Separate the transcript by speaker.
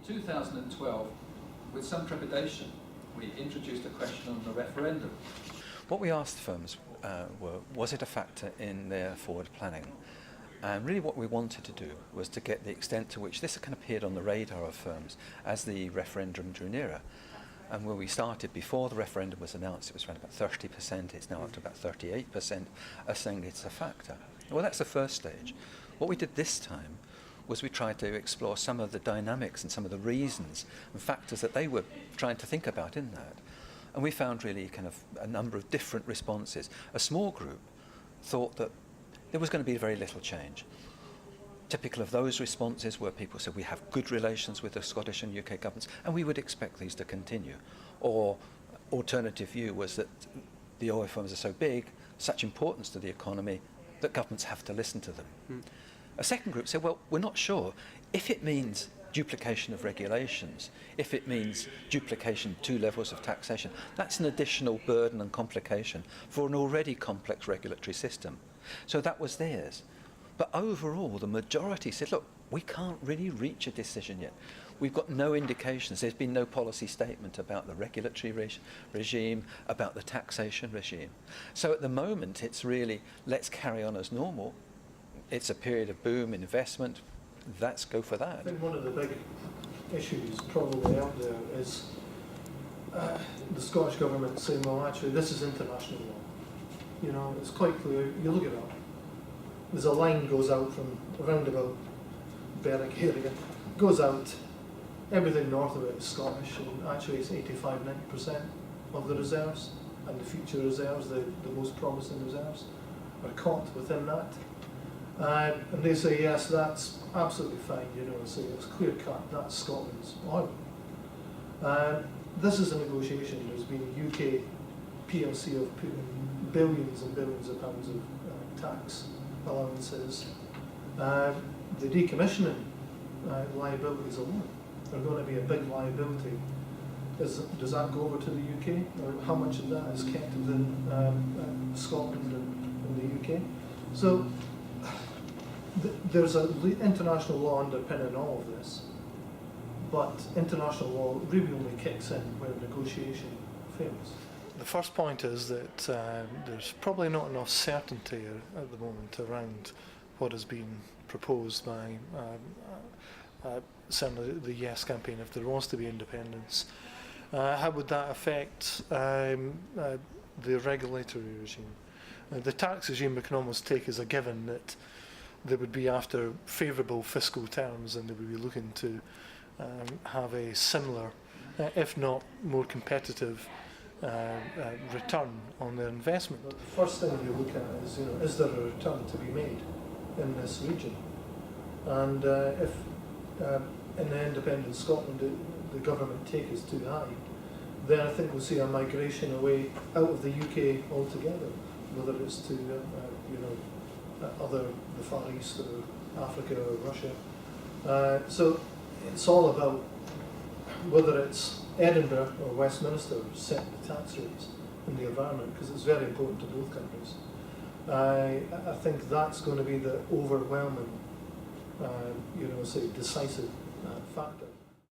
Speaker 1: 2012, with some trepidation, we introduced a question on the referendum.
Speaker 2: What we asked firms was it a factor in their forward planning? And really what we wanted to do was to get the extent to which this kind of appeared on the radar of firms as the referendum drew nearer. And when we started, before the referendum was announced, it was around about 30%, it's now up to about 38%, are saying it's a factor. Well, that's the first stage. What we did this time was we tried to explore some of the dynamics and some of the reasons and factors that they were trying to think about in that. And we found really kind of a number of different responses. A small group thought that there was going to be very little change. Typical of those responses were people said we have good relations with the Scottish and UK governments and we would expect these to continue. Or alternative view was that the oil firms are so big, such importance to the economy, that governments have to listen to them. A second group said, well, we're not sure. If it means duplication of regulations, if it means duplication of 2 levels of taxation, that's an additional burden and complication for an already complex regulatory system. So that was theirs. But overall, the majority said, look, we can't really reach a decision yet. We've got no indications. There's been no policy statement about the regulatory regime, about the taxation regime. So at the moment, it's really, let's carry on as normal. It's a period of boom in investment. Let's go for that.
Speaker 3: I think one of the big issues probably out there is the Scottish Government saying, well, actually, this is international law. You know, it's quite clear. You look it up. There's a line goes out from around about Berwick area, goes out, everything north of it is Scottish, and actually it's 85–90% of the reserves, and the future reserves, the most promising reserves, are caught within that. And they say, yes, that's absolutely fine, you know, so it's clear cut, that's Scotland's oil. This is a negotiation. There's been UK PLC have put in billions and billions of pounds of tax allowances. The decommissioning liabilities alone are going to be a big liability. Does that go over to the UK? Or how much of that is kept within Scotland and the UK? So there's an international law underpinning all of this, but international law really only kicks in where negotiation fails.
Speaker 4: The first point is that there's probably not enough certainty at the moment around what has been proposed by certainly the Yes campaign, if there was to be independence. How would that affect the regulatory regime? The tax regime we can almost take as a given that they would be after favourable fiscal terms and they would be looking to have a similar, if not more competitive, return on their investment.
Speaker 3: The first thing you look at is, you know, is there a return to be made in this region? And if in the independent Scotland the government take is too high, then I think we'll see a migration away out of the UK altogether, whether it's to you know, the Far East or Africa or Russia. So it's all about whether it's Edinburgh or Westminster set the tax rates and the environment, because it's very important to both countries. I think that's going to be the overwhelming, you know, say decisive factor.